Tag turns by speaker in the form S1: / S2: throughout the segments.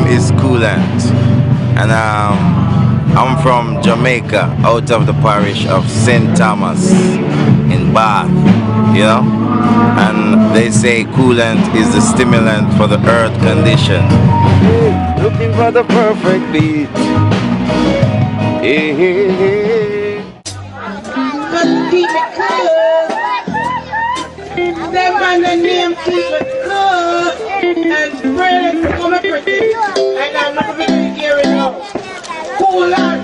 S1: is Koolant, and I'm from Jamaica, out of the parish of St. Thomas in Bath, you know, and they say coolant is the stimulant for the earth condition. Looking for the perfect beat. Hey, hey, hey.
S2: Keep it cool. That man the name keep it cool. And pray to come and pretty. And I'm not going to hear it now. Koolant.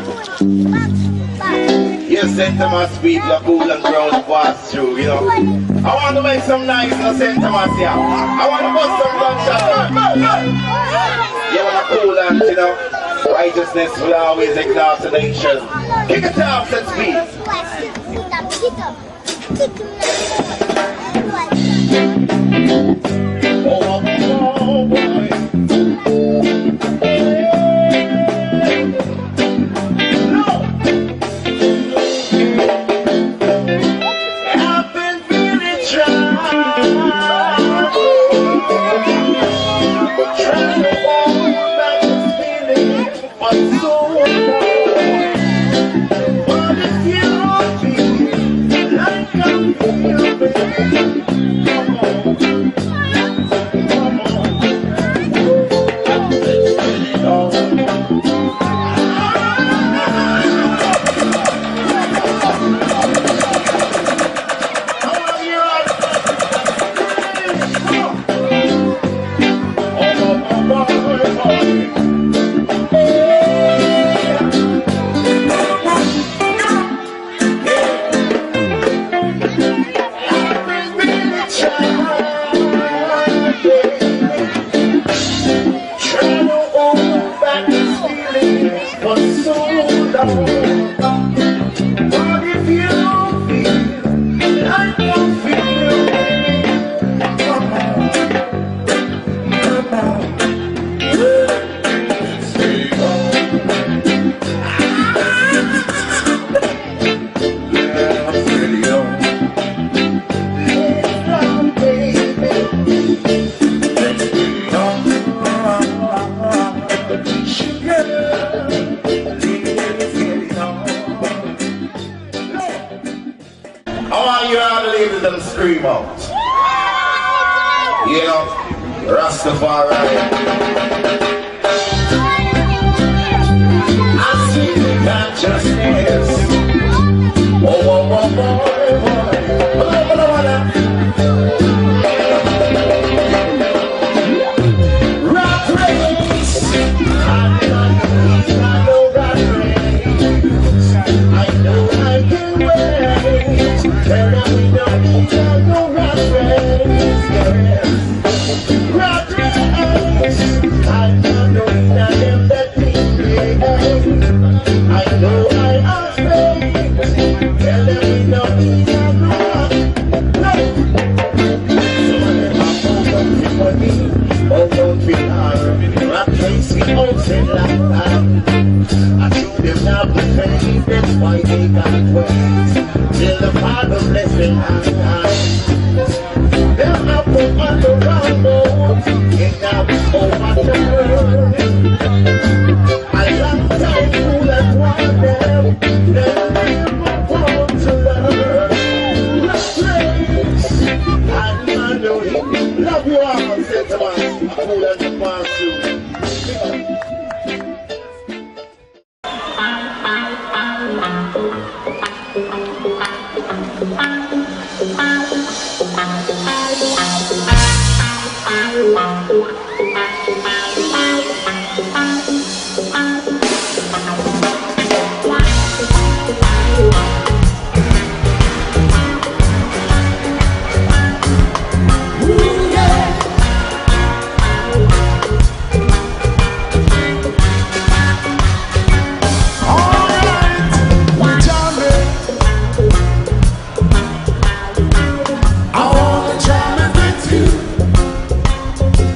S1: Yes, St. Thomas beat the Koolant Brown pass through, you know. I want to make some nice in St. Thomas here. I want to bust some gunshots. You want to Koolant, you know. Righteousness will always exalt the nation. Kick it off, let's beat. Oh, boy. Them scream out. You know, Rastafari. I see the consciousness. Oh, oh, oh, boy, boy. Rock race. I know rock race. I know I can wait. Tell them we don't need to go rock race. Rock race. I know I am that thing. I know I am faith. Tell them we don't need to go rock race. So I never forgot me. Oh, don't be hard. Rock race, we all say like I show them now the pain. That's why they got wait. Till the Father bless them and they're up on the wrong road. And now it's overturned. I love time Koolant want them. They're never born to learn. Let's race. I know him. Love you all, St. Thomas. Koolant pass through.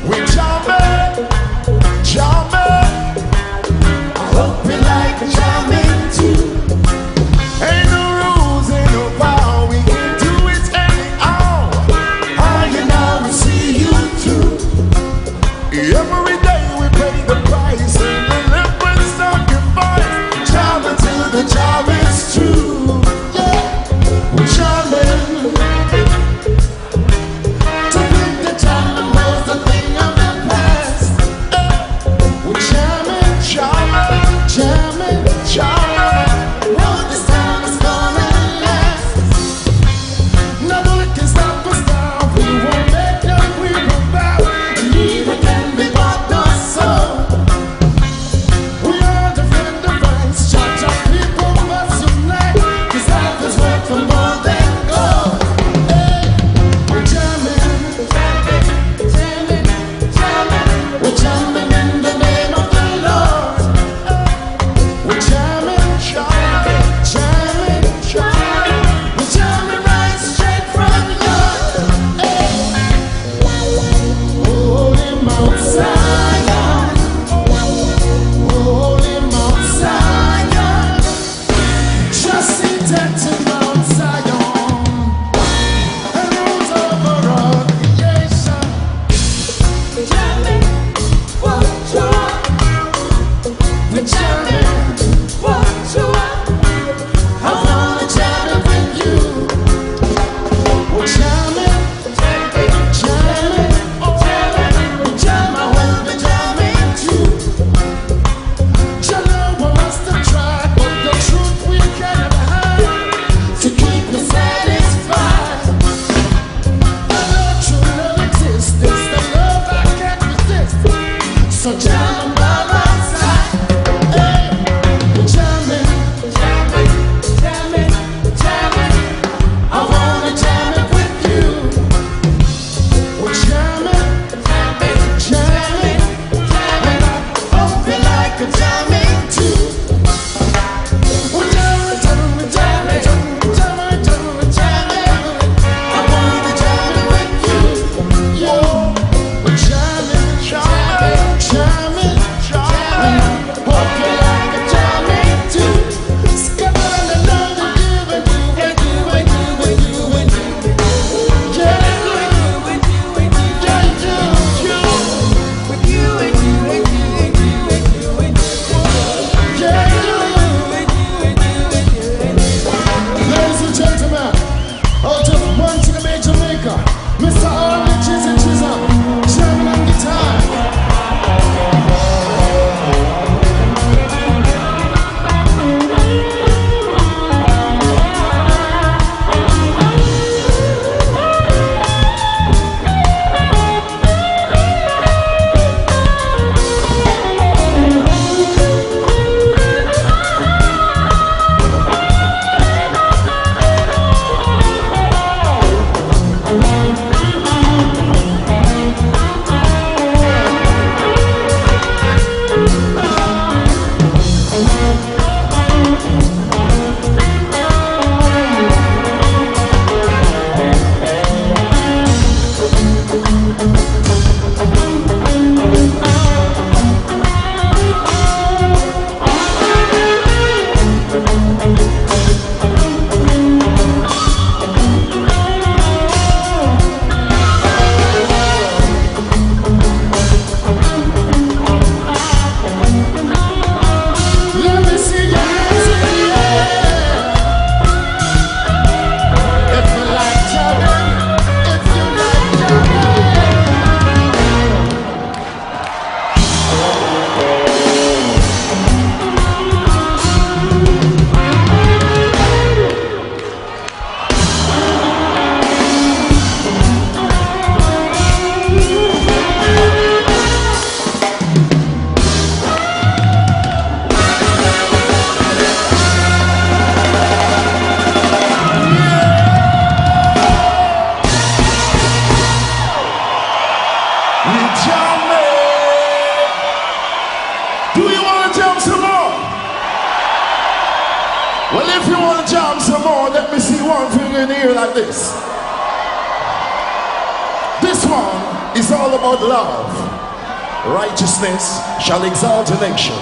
S3: We jam it.
S1: If you want to jam some more, let me see one finger in the air like this. This one is all about love. Righteousness shall exalt a nation.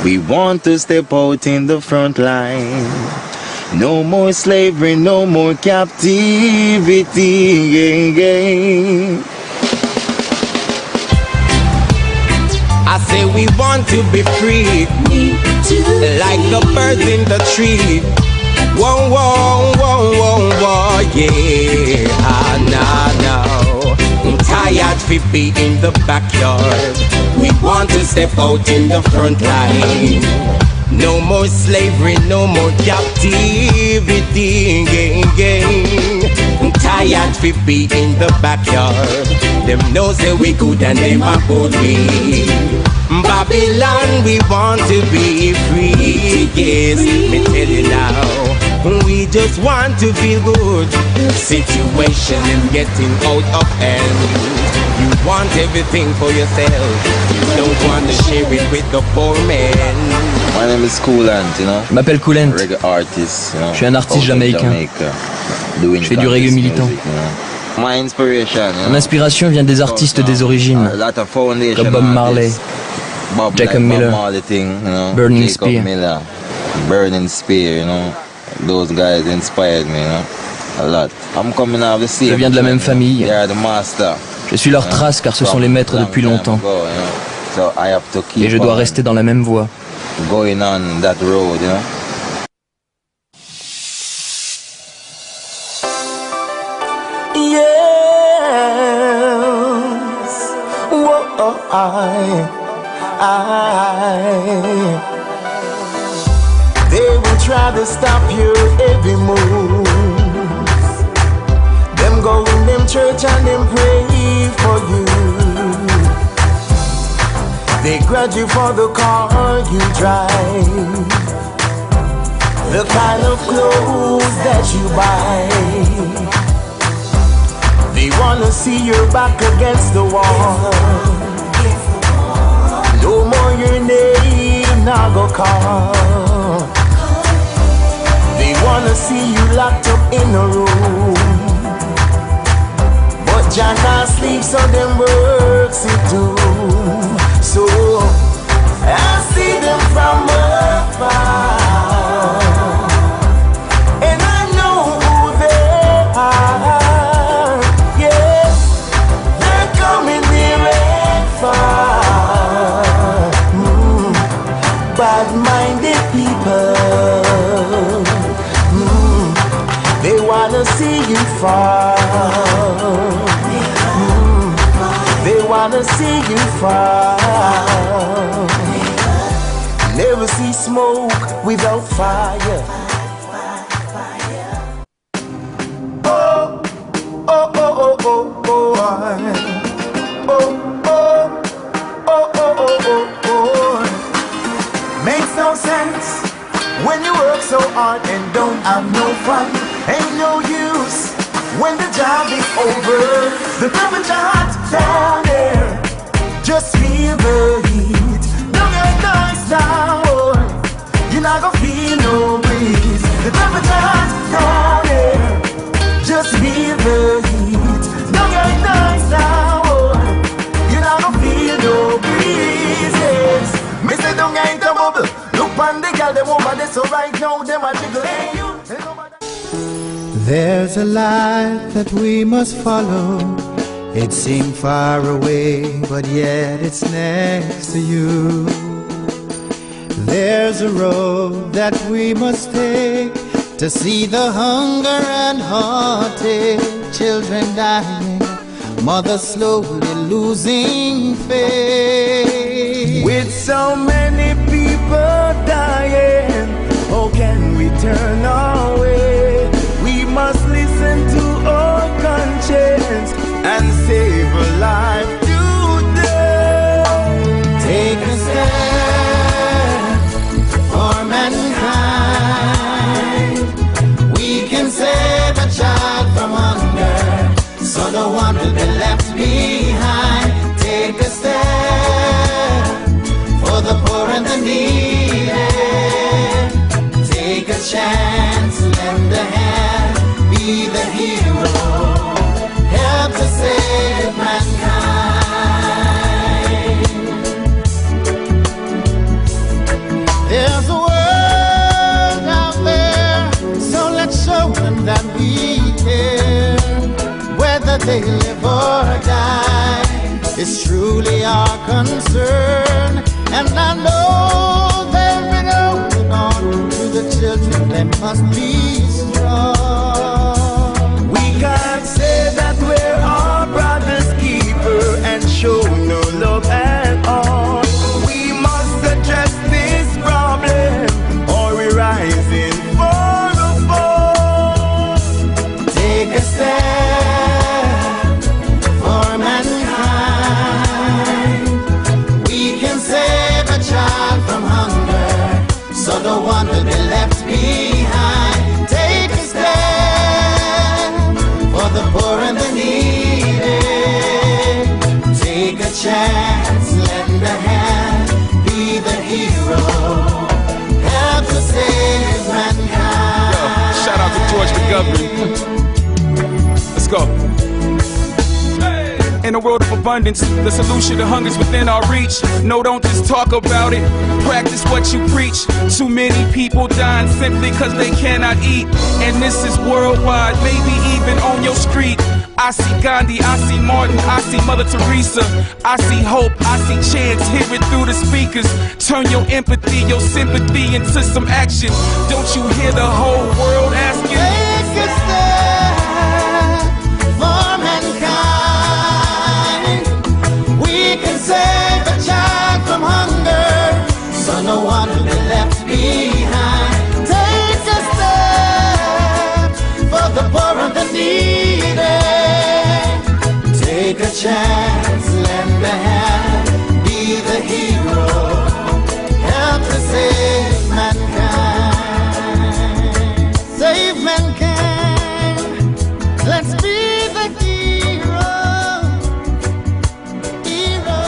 S3: We want to step out in the front line. No more slavery, no more captivity. I say we want to be free, like the birds in the tree. Whoa, whoa, whoa, whoa, whoa, yeah. I'm tired to be in the backyard. We want to step out in the front line. No more slavery, no more captivity. I'm tired to be in the backyard. Them knows that we good and them are good we. Babylon, we want to be free. Yes, me tell you now. We just want to feel good. Situation is getting out of hand. You want everything for yourself. You don't want to share it with the poor man.
S4: My name is Koolant, you know.
S5: Je m'appelle Koolant.
S4: Reggae artist, you know.
S5: Je suis un artiste jamaïcain. Je fais du reggae militant.
S4: My inspiration, you know.
S5: Mon inspiration vient des artistes des origines, comme Bob Marley, Jacob Miller, Burning Spear.
S4: Burning Spear, you know. Those guys inspired me, you know, a lot. I'm coming out of the same.
S5: Je viens de la même famille.
S4: They are the master.
S5: Je suis leur trace car ce sont les maîtres depuis longtemps. Et je dois rester dans la même voie.
S4: Going on that road, you know.
S3: Yes, whoa, they will try to stop your every move. Them go in them church and them pray for you. They grudge you for the car you drive, the kind of clothes that you buy. They wanna see your back against the wall. No more your name, now go call. They wanna see you locked up in a room, but Jah can't sleep, so them works it too. So I see them from afar, and I know who they are. Yeah, they're coming near and far. Bad-minded people. They wanna see you fall. They wanna see you fall. Never see smoke without fire. Oh, oh, oh,
S1: oh, oh, oh, oh, oh, oh, oh, oh, oh. Makes no sense when you work so hard and don't have no fun. Ain't no use when the job is over. The temperature hot down there, just feel the heat. Don't get nice now, you're not gonna feel no breeze. The temperature hot down there, just feel the heat. Don't get nice now, you're not gonna feel no breeze. Yes. Me say don't get into bubble. Look on the girl them over there, so right now them a jiggle. Hey you.
S6: There's a life that we must follow. It seemed far away, but yet it's next to you. There's a road that we must take to see the hunger and heartache, children dying, mothers slowly losing faith.
S1: With so many people dying, how can we turn away? We must listen to our conscience and save a life today.
S6: Take a step for mankind. We can save a child from hunger, so no one will be left behind. Take a step for the poor and the needy. Take a chance, lend a hand, be the hero, help to save mankind. There's a world out there, so let's show them that we care. Whether they live or die, it's truly our concern. And I know they'll bring holding on to the children, they must be strong.
S1: We can't say that we're our brother's keeper and show no love at all. We must address this problem or we're rising for the fall.
S6: Take a step for mankind. We can save a child from hunger, so no one will be left behind. Take a step for the poor and the needy. Take a chance, lend a hand, be the hero, help to save mankind.
S7: Yo, shout out to George McGovern. Let's go. In a world of abundance, the solution to hunger is within our reach. No, don't just talk about it, practice what you preach. Too many people dying simply cause they cannot eat. And this is worldwide, maybe even on your street. I see Gandhi, I see Martin, I see Mother Teresa. I see hope, I see chance, hear it through the speakers. Turn your empathy, your sympathy into some action. Don't you hear the whole world asking?
S6: Take a step for mankind. We can save a child from hunger, so no one will be left behind. Take a step for the poor and the needy. Take a chance, lend a hand, be the hero, help to save mankind. Save mankind, let's be the hero, hero.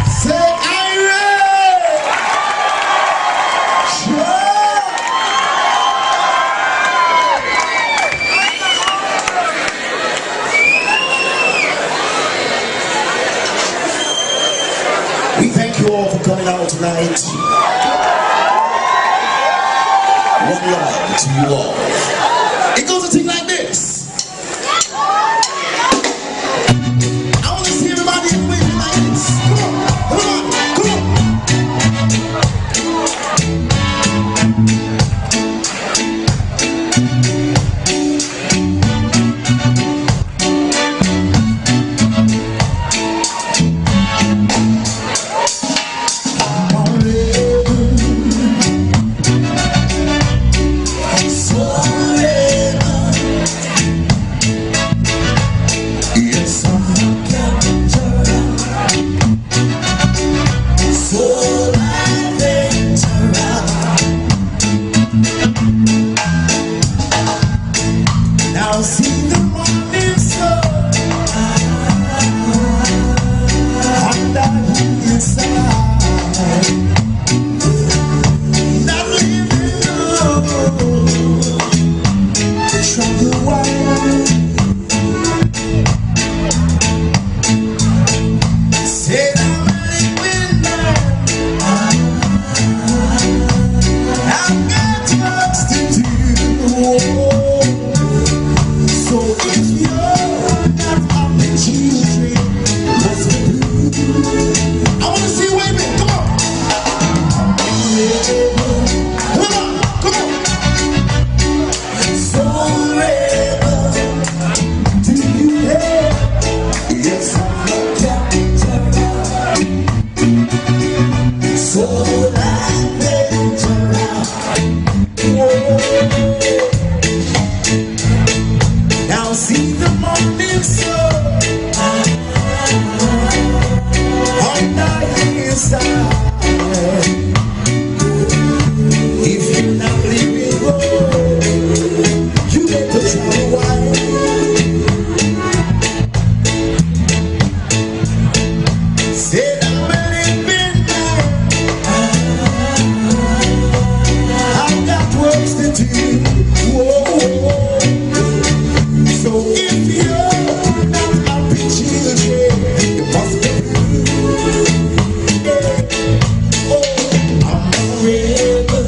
S1: Say we thank you all for coming out tonight. One love to you all. It goes a thing like this. I want to see everybody in the way like this. Come on, come on, come on. So if you're not happy children, must be blue. I want to see you waving, come on. Come on, come on. So rebel, do you hear? Yes, I'm a captain. So now see the morning sun on the hillside. If you're not living road, you better try wide. Said I'm living now. I've got works to do. Whoa. So if you're not happy children, you must be blue. Yeah. Oh, I'm a rebel,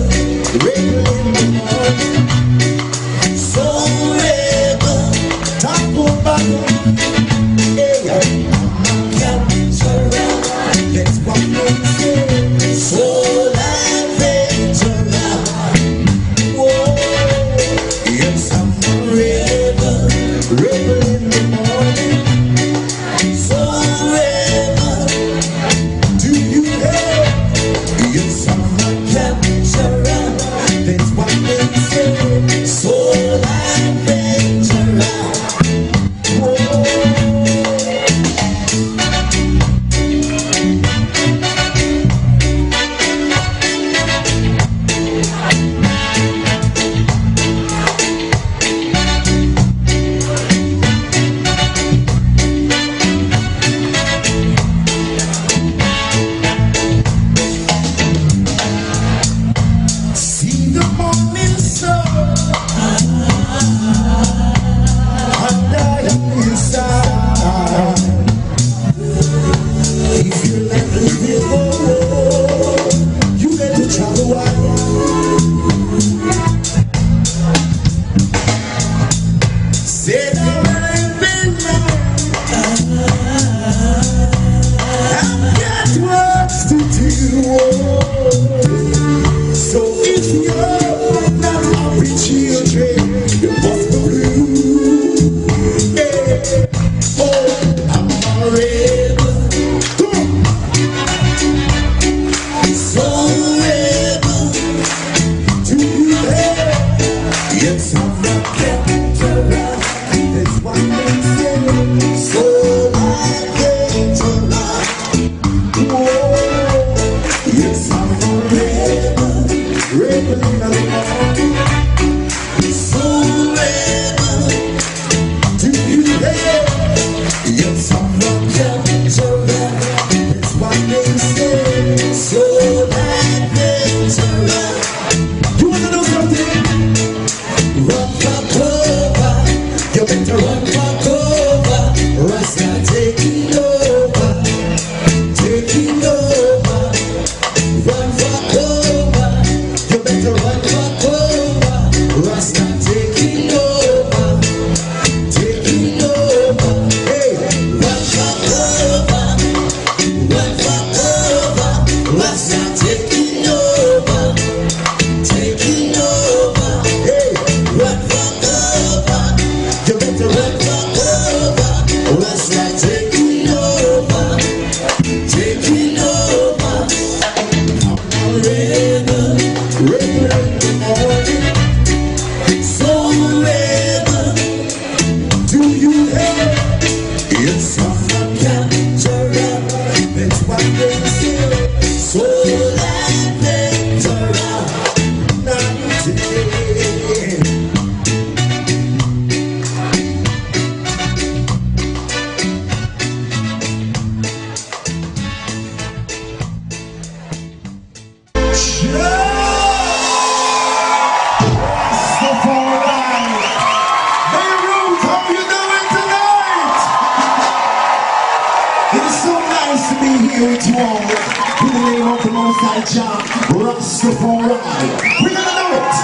S1: rebel in the morning. So rebel, top of bottom. Yeah, I'm a capture. That's what they say. So adventurous. Whoa, yes, I'm a rebel. Rebel in the morning, so rebel. Do you hear? Yes, I'm a capturer. That's what they say. So adventurer. Whoa. See the morning sun under the hillside. If you like living road, you better travel wide. Said I'm living now. I've got works to do. So if you're not happy children, you must be blue. Yeah. Oh, I'm a rebel. Come on. So rebel. Do you hear? Yes, I'm a captain. That's what they say. So adventurous. Whoa. Yes, I'm a rebel. Rebel in the morning, so rebel. Do you hear? Yes, I'm a capturer. That's what they say. So adventurous. You wanna know something? Run for cover. You better run for cover. Rasta taking over, taking over. Run for cover. You better run for cover. Rasta taking over, taking over. Hey, run for cover, run for cover. Rasta taking over, taking over. Hey, run for cover. You better run for cover. Rasta taking over, taking over. Rebel, rebel in the morning, so rebel. Do you hear? Yes, I'm a capturer. That's what they say. So adventurer. Not today. With you all, in the name of the Most High Jah, Rastafari. We're gonna do it.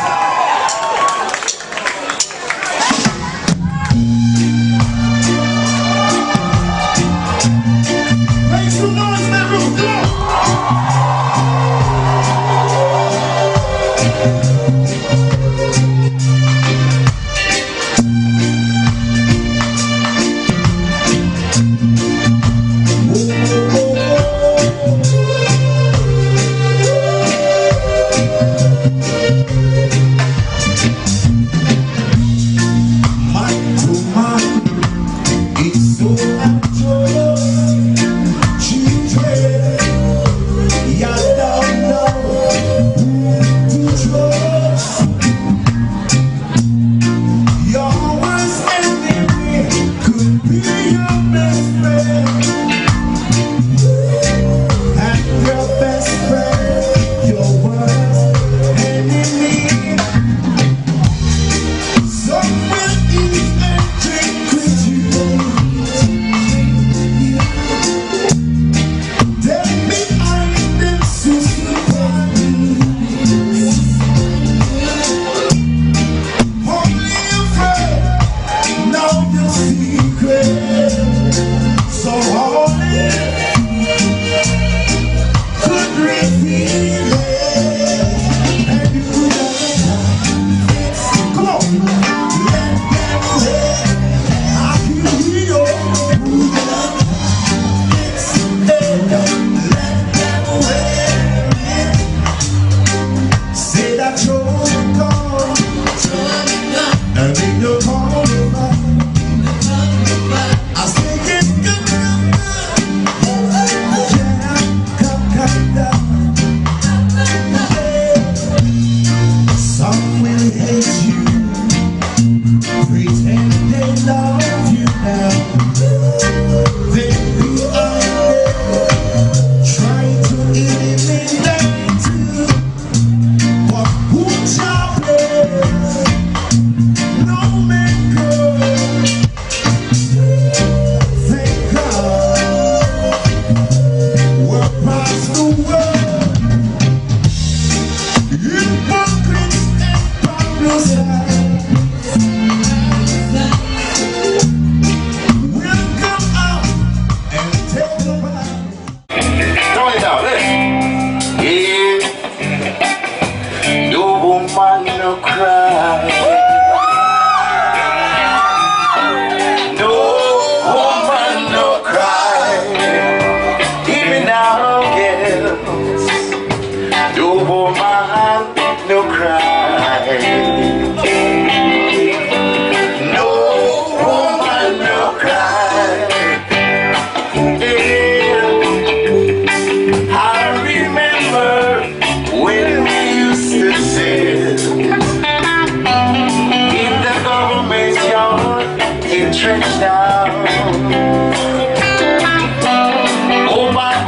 S1: trench down.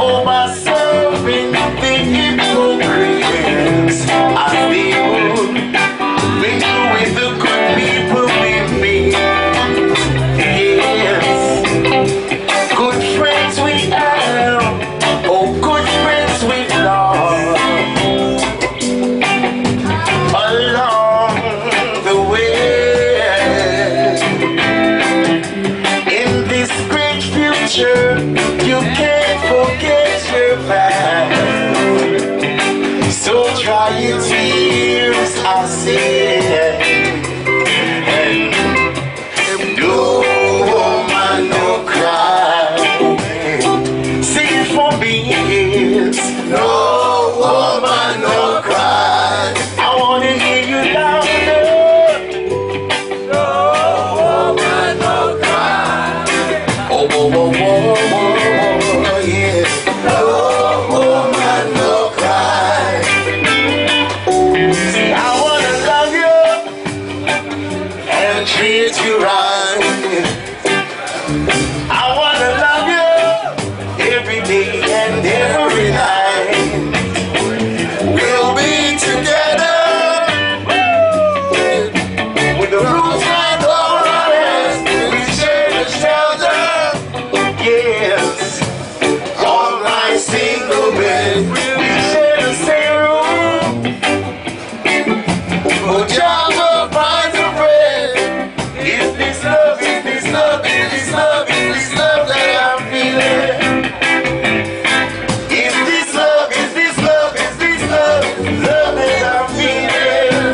S1: Over serving the hypocrites. I feel with the good people with me. Yes, good friends we have. Oh, good friends we've lost along the way. In this great future, you can't forget your past. So dry your tears, I say, and no woman no cry. Sing it for me, yes. No woman no cry. I wanna hear you louder. No woman no cry. Oh, oh, oh, oh, oh, yeah. No woman no cry. See, I wanna love you and treat you right. I wanna love you every day and every night. We'll be together with the roof right over our heads. We share the shelter, yes. On my single bed, we share the same room. Oh, Java finds a bread. Is this love? Is this love? Is this love? Is this love that I'm feeling? Is this love? Is this love? Is this love? Love that I'm feeling.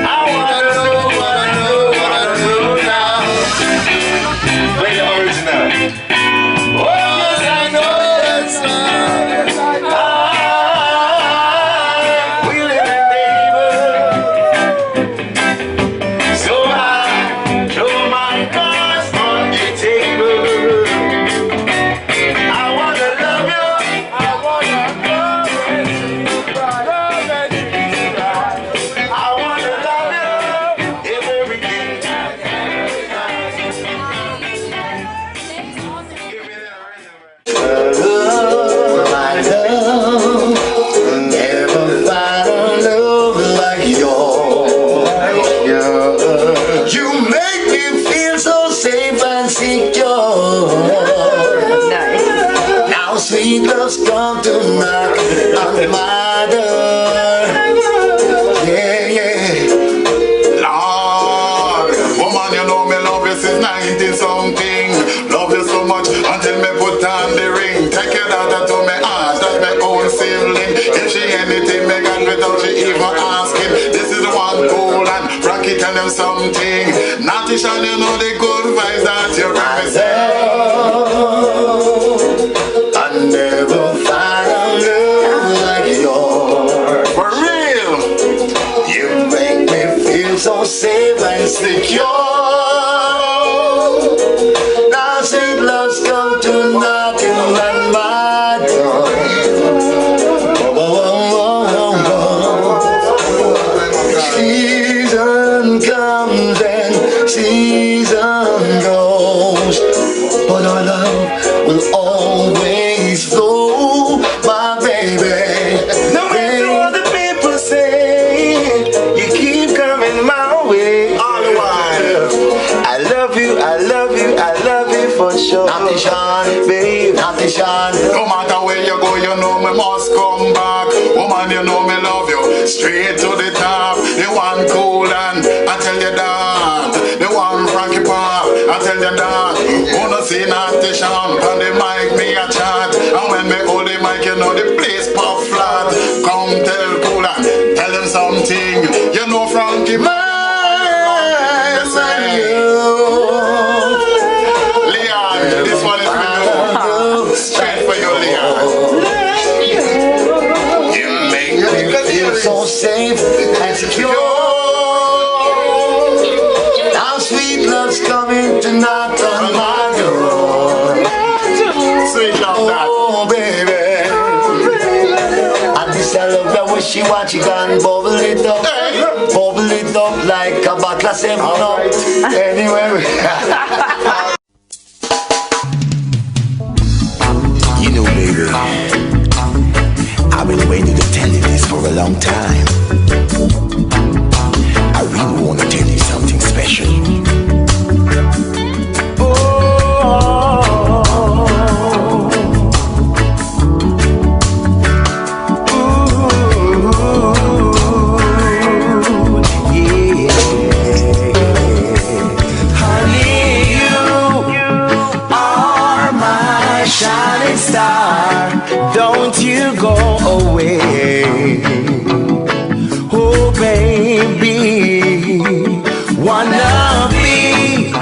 S1: I wanna know now. Play the original. Oh, yes, I know that song. We live in neighbor. So I throw my cards on the table. I wanna love you. I wanna love and treat you right. Love and treat you right. I wanna love you every day. My love, never find a love like yours. You make me feel so safe and secure. Now sweet love's come to knock on my door. Yeah, yeah.
S8: Lord, woman, you know me love you since 19 something. Love you so much until me put on the ring. Take your daughter to me heart, that's my own sibling. If she anything, me got without she even asking. This is the one Koolant Brown, tell them something. Naughty Sean, you know the good vibes that you bring me.
S1: I never find a love like yours.
S8: For real.
S1: You make me feel so safe and secure. Now sweet love's come to knocking on my door. Oh, oh, oh, oh, oh. Season comes and season goes, but our love will always flow, my baby. No matter what the people say, you keep coming my way. All the while, I love you, I love you, I love you for sure. Naughty Sean, babe, Naughty Sean.
S8: No matter where you go, you know me must come back. Woman, you know me love you straight to the top. The one Koolant, I tell you that. The one Frankie Park, I tell you that. Wanna see Naughty Sean on the mic, me a chat. And when me hold the mic, you know the place pop flat. Come tell Koolant, tell him something. You know Frankie Park. Leon, this one is for you. Straight for you, Leon. You make me feel
S1: so safe and secure. Now sweet love's coming to knock on my door.
S8: Sweet love that.
S1: Oh baby, and this I love that wishy-washy gone bubble it up. up like a bottle of 7-Up. Anyway.
S3: You know, baby, I've been waiting to tell you this for a long time. I really want to tell you something special.
S9: Don't you go away. Oh baby, wanna be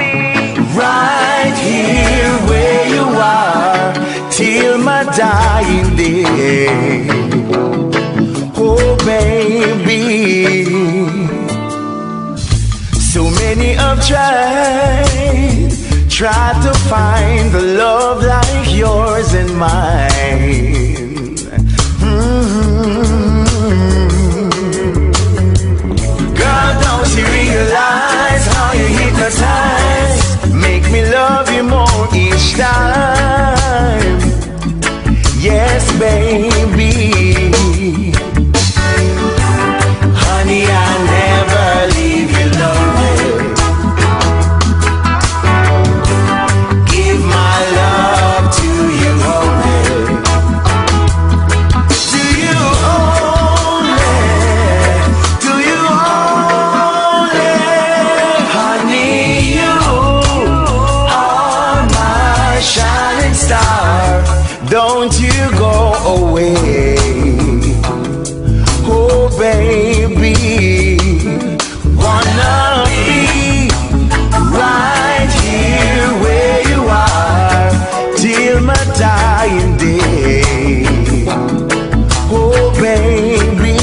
S9: right here where you are till my dying day. Oh baby, so many have tried to find the love like yours and mine. Girl, don't you realize how you hypnotize? Make me love you more each time. Yes, baby. Honey, I never leave you lonely. Give my love to you only. Do you only? Do you only? Honey, you are my shining star. Don't you go away. Oh baby, wanna be right here where you are till my dying day. Oh baby,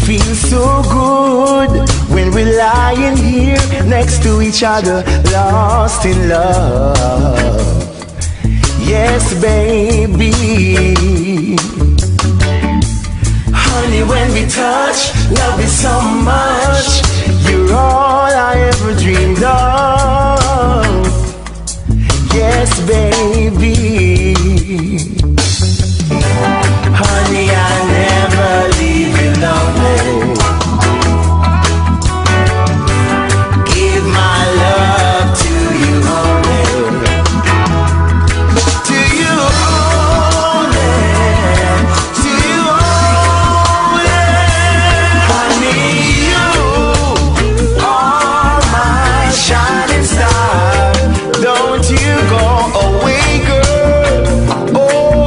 S9: feels so good when we're lying here next to each other, lost in love. Yes, baby. Honey, when we touch, love is so much. You're all I ever dreamed of. Yes, baby. Honey, I never leave you lonely. Give my love to you only. To you only. To you only. Honey, you are my shining star. Don't you go away, girl. Oh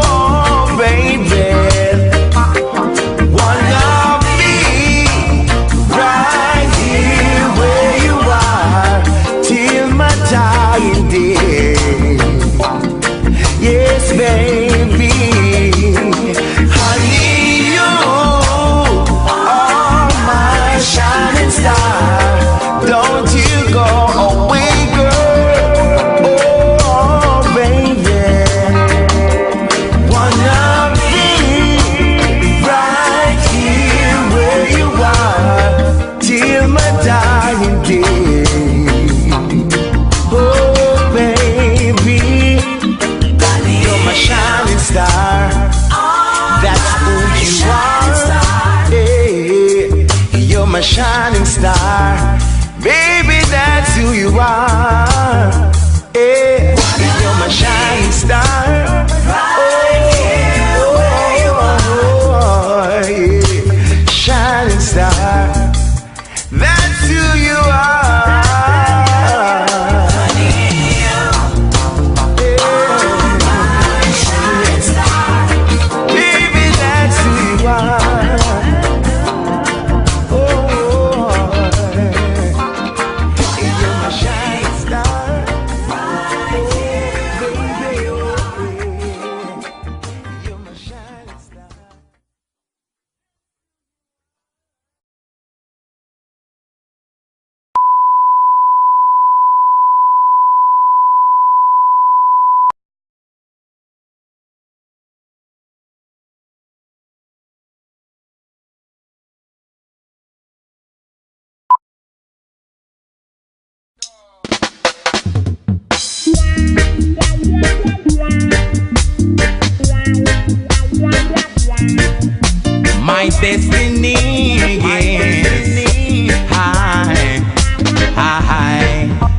S3: destiny.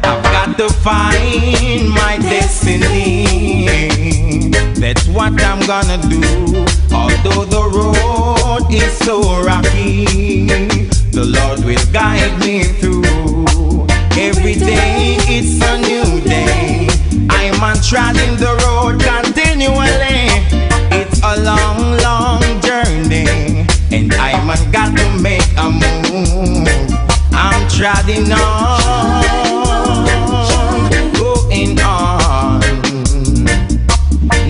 S3: I've got to find my destiny. That's what I'm gonna do. Although the road is so rocky, the Lord will guide me through. Every day it's a new day. I'm on treading the road continually. It's a long, long journey, and I'm got to make a move. I'm treading on, going on.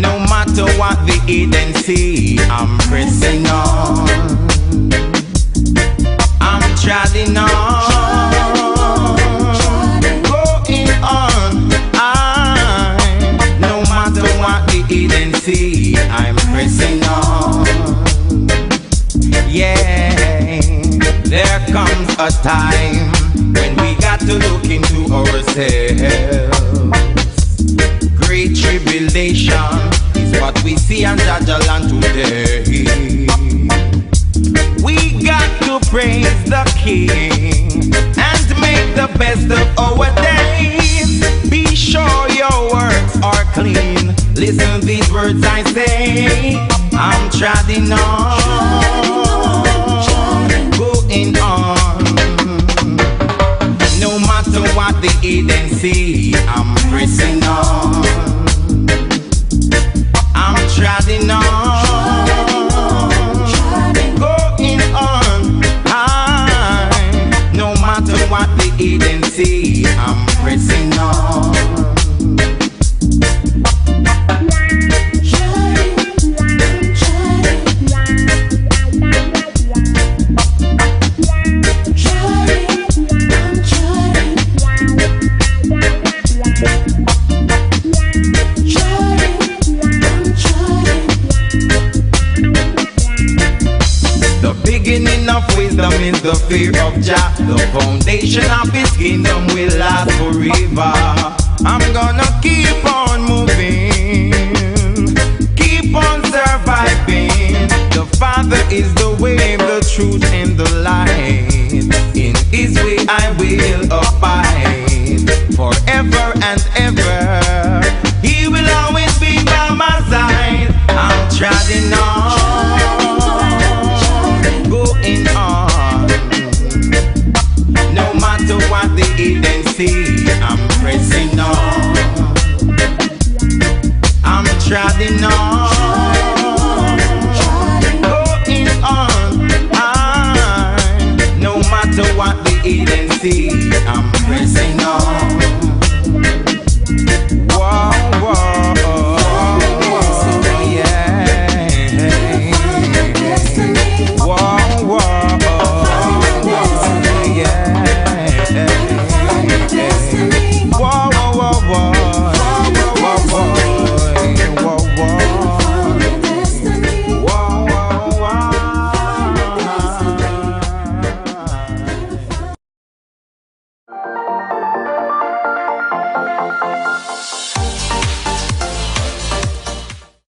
S3: No matter what the hidden see, I'm pressing on. I'm treading on, going on. No matter what the hidden see, I'm pressing on. Yeah, there comes a time when we got to look into ourselves. Great tribulation is what we see on Jajaland today. We got to praise the King and make the best of our days. Be sure your works are clean. Listen to these words I say. I'm treading on, going on. No matter what the hidden see, I'm pressing on. I'm treading on, going on. No matter what the hidden see, I'm pressing on. Wisdom is the fear of Jah. The foundation of His kingdom will last forever. I'm gonna keep on moving, keep on surviving. The Father is the way, the truth, and